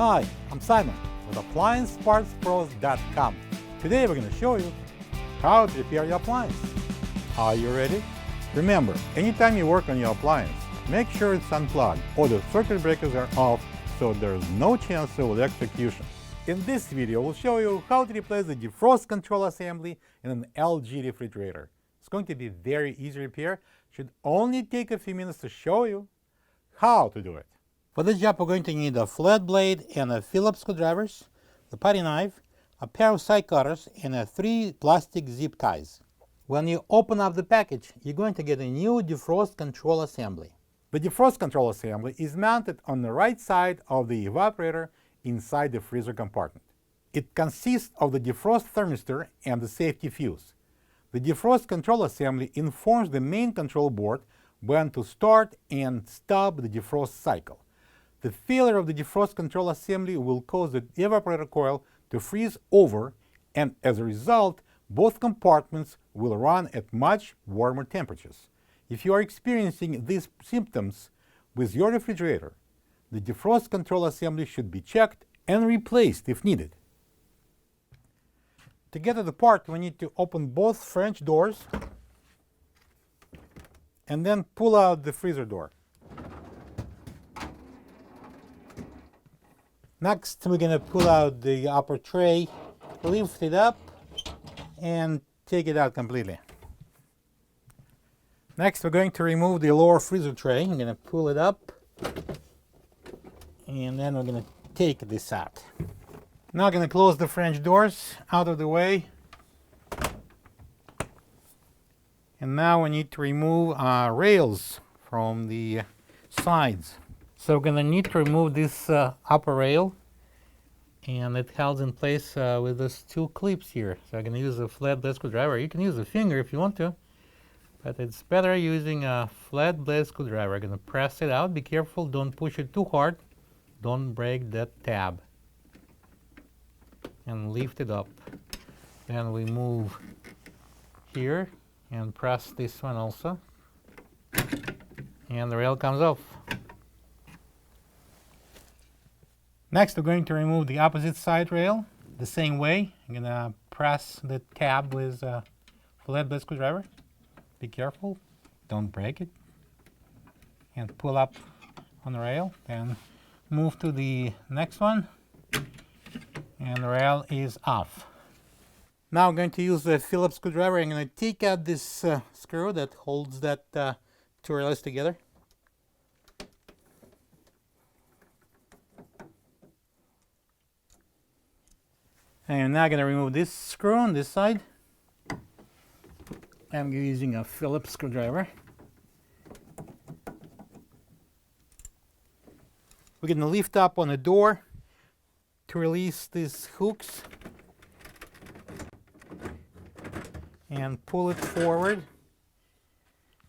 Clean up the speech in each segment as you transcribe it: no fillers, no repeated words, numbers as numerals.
Hi, I'm Simon with AppliancePartsPros.com. Today we're going to show you how to repair your appliance. Are you ready? Remember, anytime you work on your appliance, make sure it's unplugged or the circuit breakers are off so there's no chance of electrocution. In this video, we'll show you how to replace the defrost control assembly in an LG refrigerator. It's going to be very easy repair. Should only take a few minutes to show you how to do it. For this job, we're going to need a flat blade and a Phillips screwdrivers, a putty knife, a pair of side cutters, and 3 plastic zip ties. When you open up the package, you're going to get a new defrost control assembly. The defrost control assembly is mounted on the right side of the evaporator inside the freezer compartment. It consists of the defrost thermistor and the safety fuse. The defrost control assembly informs the main control board when to start and stop the defrost cycle. The failure of the defrost control assembly will cause the evaporator coil to freeze over, and as a result, both compartments will run at much warmer temperatures. If you are experiencing these symptoms with your refrigerator, the defrost control assembly should be checked and replaced if needed. To get to the part, we need to open both French doors and then pull out the freezer door. Next, we're going to pull out the upper tray, lift it up, and take it out completely. Next, we're going to remove the lower freezer tray. I'm going to pull it up, and then we're going to take this out. Now I'm going to close the French doors out of the way. And now we need to remove rails from the sides. So we're going to need to remove this upper rail, and it holds in place with these 2 clips here. So I'm going to use a flat blade screwdriver. You can use a finger if you want to, but it's better using a flat blade screwdriver. I'm going to press it out. Be careful, don't push it too hard. Don't break that tab. And lift it up. Then we move here and press this one also. And the rail comes off. Next, we're going to remove the opposite side rail the same way. I'm going to press the tab with a flat blade screwdriver. Be careful, don't break it. And pull up on the rail and move to the next one. And the rail is off. Now I'm going to use the Phillips screwdriver. I'm going to take out this screw that holds that 2 rails together. And I'm now going to remove this screw on this side. I'm using a Phillips screwdriver. We're going to lift up on the door to release these hooks and pull it forward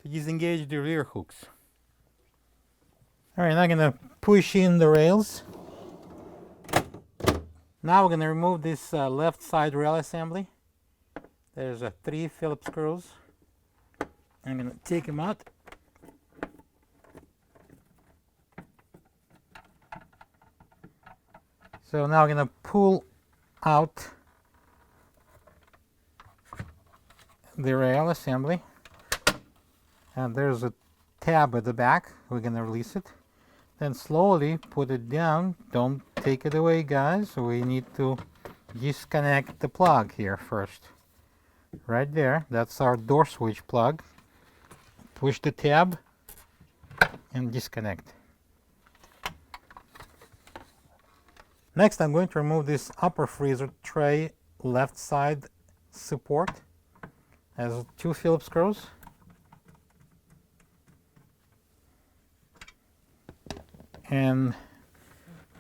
to disengage the rear hooks. All right, now I'm going to push in the rails. Now we're going to remove this left side rail assembly. There's 3 Phillips screws. I'm going to take them out. So now I'm going to pull out the rail assembly. And there's a tab at the back. We're going to release it. Then slowly put it down. Don't take it away, guys. We need to disconnect the plug here first. Right there. That's our door switch plug. Push the tab and disconnect. Next, I'm going to remove this upper freezer tray left side support. It has 2 Phillips screws. And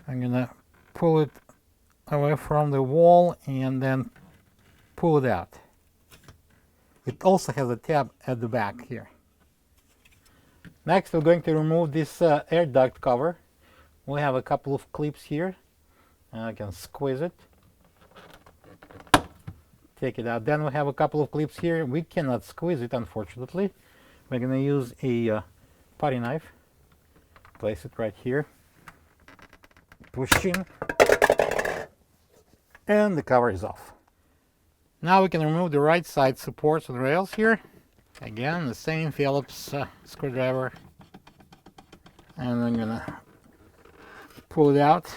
I'm going to pull it away from the wall and then pull it out. It also has a tab at the back here. Next, we're going to remove this air duct cover. We have a couple of clips here. I can squeeze it. Take it out. Then we have a couple of clips here. We cannot squeeze it, unfortunately. We're going to use a putty knife. Place it right here. push in, and the cover is off. Now we can remove the right side supports and rails here. Again, the same Phillips screwdriver, and I'm gonna pull it out.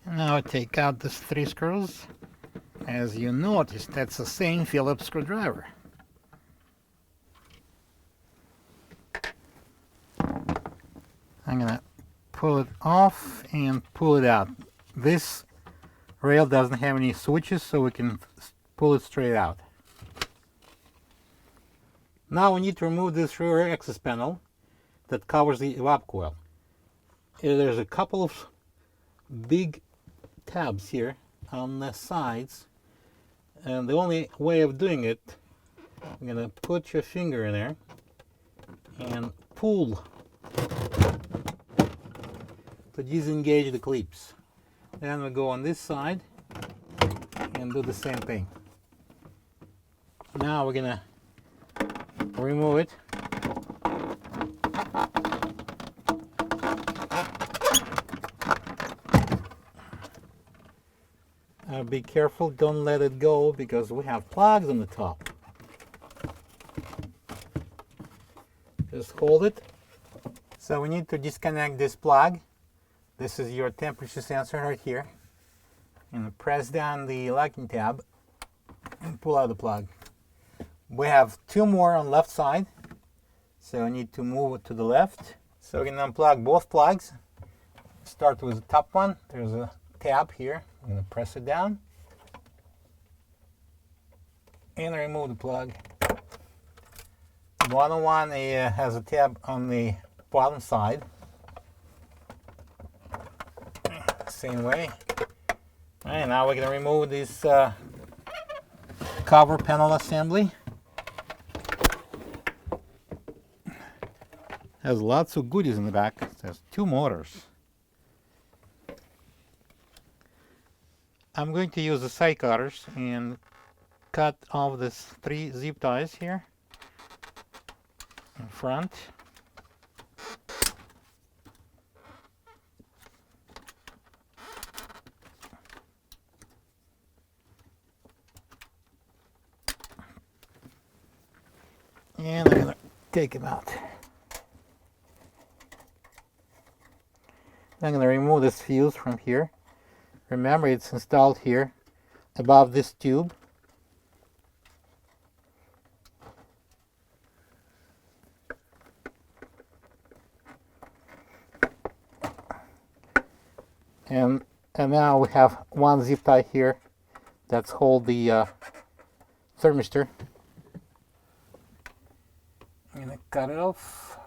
And now I take out these 3 screws. As you notice, that's the same Phillips screwdriver. I'm gonna pull it off and pull it out. This rail doesn't have any switches, so we can pull it straight out. Now we need to remove this rear access panel that covers the evap coil. There's a couple of big tabs here on the sides, and the only way of doing it, I'm gonna put your finger in there and pull to disengage the clips. Then we go on this side and do the same thing. Now we're gonna remove it. Be careful, don't let it go because we have plugs on the top. Just hold it. So we need to disconnect this plug. This is your temperature sensor right here. And press down the locking tab and pull out the plug. We have 2 more on left side, so I need to move it to the left. So we can unplug both plugs. Start with the top one. There's a tab here. I'm going to press it down and remove the plug. The bottom one has a tab on the bottom side. Same way. And now we're going to remove this cover panel assembly. Has lots of goodies in the back. There's 2 motors. I'm going to use the side cutters and cut off these 3 zip ties here in front. And I'm going to take them out. I'm going to remove this fuse from here. Remember, it's installed here above this tube. And now we have 1 zip tie here that's hold the thermistor. I'm going to cut it off.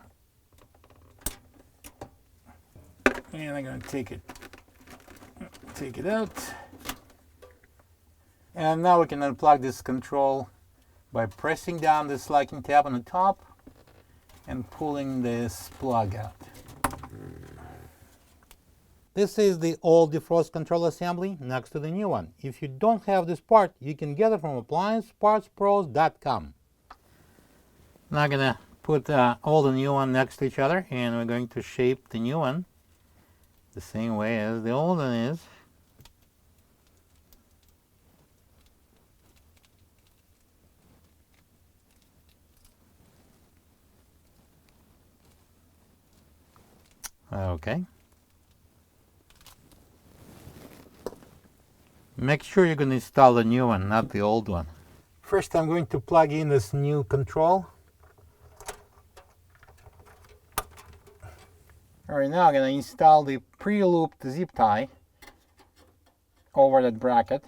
And I'm going to take it out. And now we can unplug this control by pressing down this locking tab on the top and pulling this plug out. This is the old defrost control assembly next to the new one. If you don't have this part, you can get it from appliancepartspros.com. Now I'm going to put all the new one next to each other, and we're going to shape the new one the same way as the old one is. Okay. Make sure you're going to install the new one, not the old one. First, I'm going to plug in this new control. Alright, now I'm going to install the pre-looped zip tie over that bracket.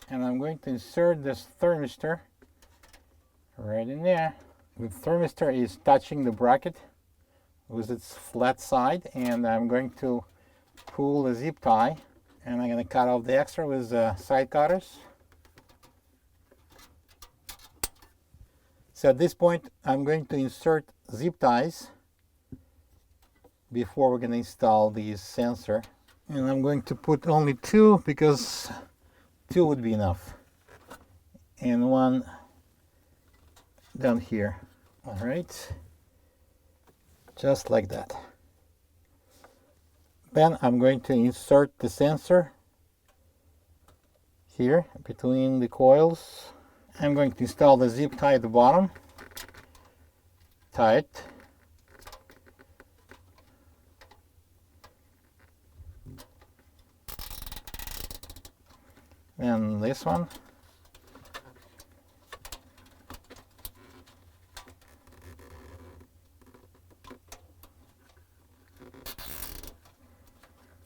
And I'm going to insert this thermistor right in there. The thermistor is touching the bracket with its flat side, and I'm going to pull the zip tie, and I'm going to cut off the extra with side cutters. So at this point, I'm going to insert zip ties before we're going to install the sensor. And I'm going to put only 2 because 2 would be enough. And 1 down here. All right. just like that. Then I'm going to insert the sensor here between the coils. I'm going to install the zip tie at the bottom. Tie it. And this one.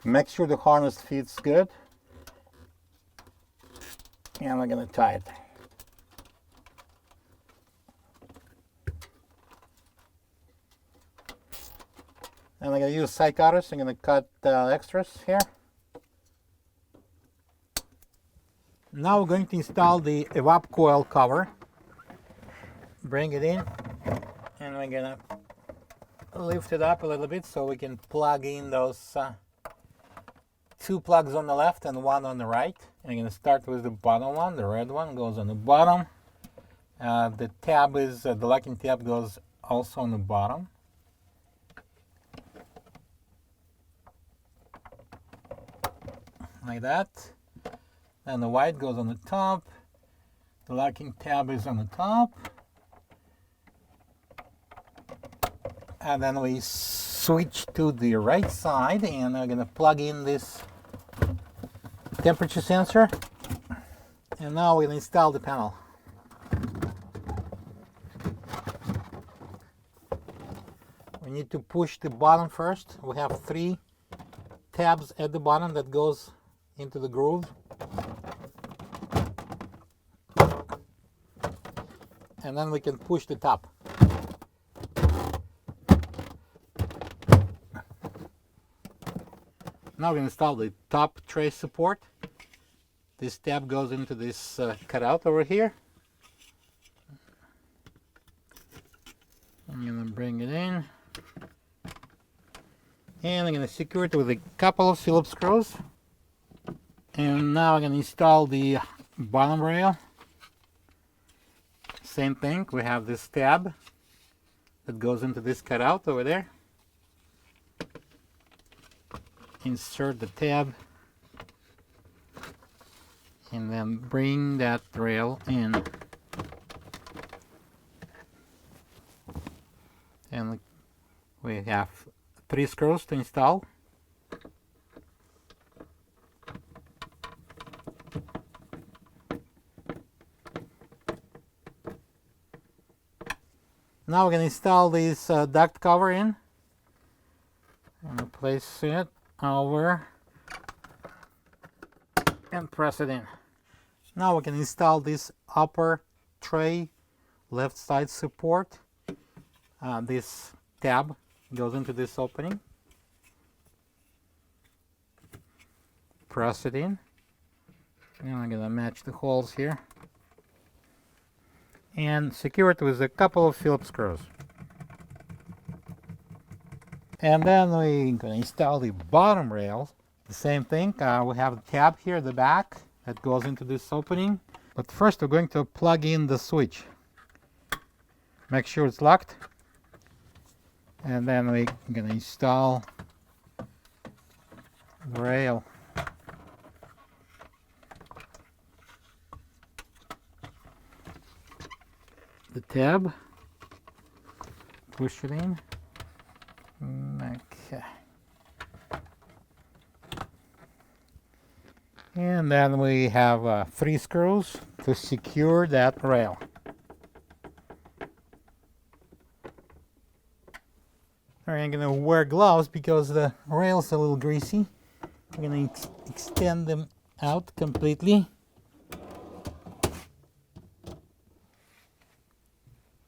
Make sure the harness fits good. And I'm going to tie it. And I'm going to use side cutters. I'm going to cut extras here. Now we're going to install the evap coil cover. Bring it in, and we're going to lift it up a little bit so we can plug in those two plugs on the left and one on the right. I'm going to start with the bottom one. The red one goes on the bottom. The tab is, the locking tab goes also on the bottom. Like that. And the white goes on the top. The locking tab is on the top. And then we switch to the right side, and I'm going to plug in this temperature sensor. And now we'll install the panel. We need to push the bottom first. We have 3 tabs at the bottom that goes into the groove. And then we can push the top. Now we install the top tray support. This tab goes into this cutout over here. I'm going to bring it in. And I'm going to secure it with a couple of Phillips screws. And now I'm going to install the bottom rail. Same thing, we have this tab that goes into this cutout over there. Insert the tab and then bring that rail in. And we have 3 screws to install. Now we're going to install this duct cover in. I'm going to place it over and press it in. Now we can install this upper tray left side support. This tab goes into this opening. Press it in. And I'm going to match the holes here. And secure it with a couple of Phillips screws. And then we're going to install the bottom rail. The same thing, we have a tab here at the back that goes into this opening. But first we're going to plug in the switch. Make sure it's locked. And then we're going to install the rail. The tab, push it in. Okay. And then we have 3 screws to secure that rail. I'm going to wear gloves because the rail's a little greasy. I'm going to extend them out completely.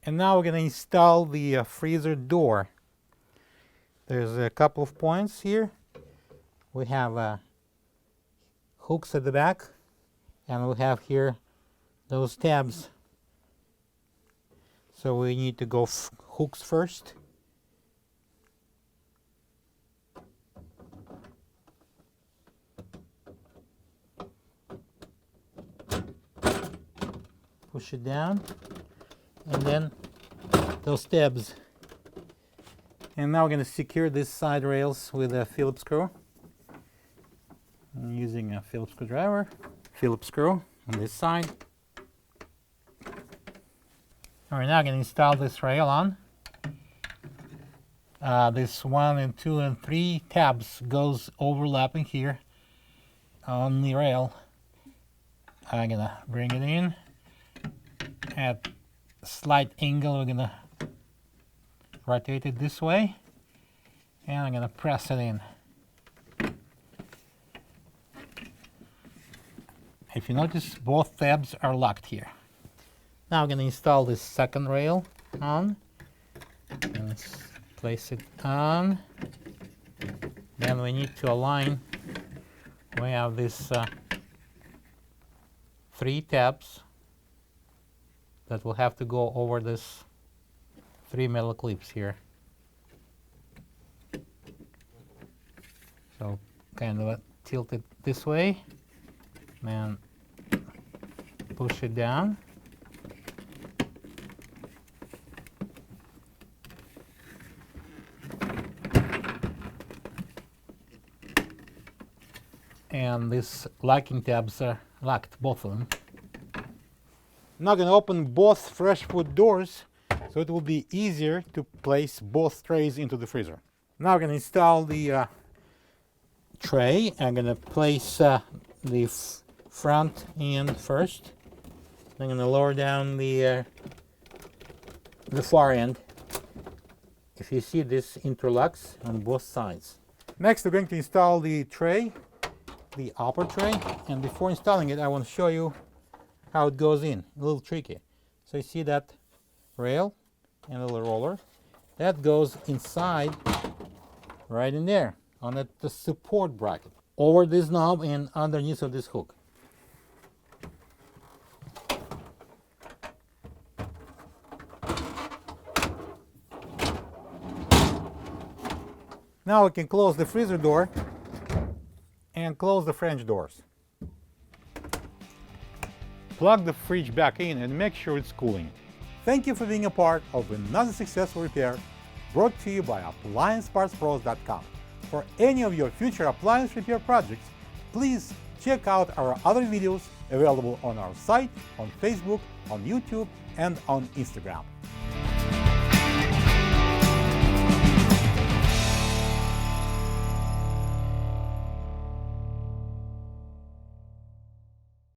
And now we're going to install the freezer door. There's a couple of points here. We have hooks at the back, and we have here those tabs. So we need to go hooks first. Push it down, and then those tabs And now we're going to secure these side rails with a Phillips screw. I'm using a Phillips screwdriver, Phillips screw on this side. And we're now going to install this rail on. This 1 and 2 and 3 tabs goes overlapping here on the rail. I'm going to bring it in at a slight angle. We're going to rotate it this way, and I'm going to press it in. If you notice, both tabs are locked here. Now I'm going to install this second rail on. And let's place it on. Then we need to align. We have these 3 tabs that will have to go over this 3 metal clips here. So kind of tilt it this way and push it down. And these locking tabs are locked, both of them. I'm now going to open both fresh food doors so it will be easier to place both trays into the freezer. Now we're going to install the tray. I'm going to place the front end first. I'm going to lower down the far end. If you see, this interlocks on both sides. Next, we're going to install the tray, the upper tray, and before installing it, I want to show you how it goes in. A little tricky. So you see that rail and a little roller that goes inside, right in there on the support bracket, over this knob and underneath of this hook. Now we can close the freezer door and close the French doors. Plug the fridge back in and make sure it's cooling. Thank you for being a part of another successful repair brought to you by AppliancePartsPros.com. For any of your future appliance repair projects, please check out our other videos available on our site, on Facebook, on YouTube, and on Instagram.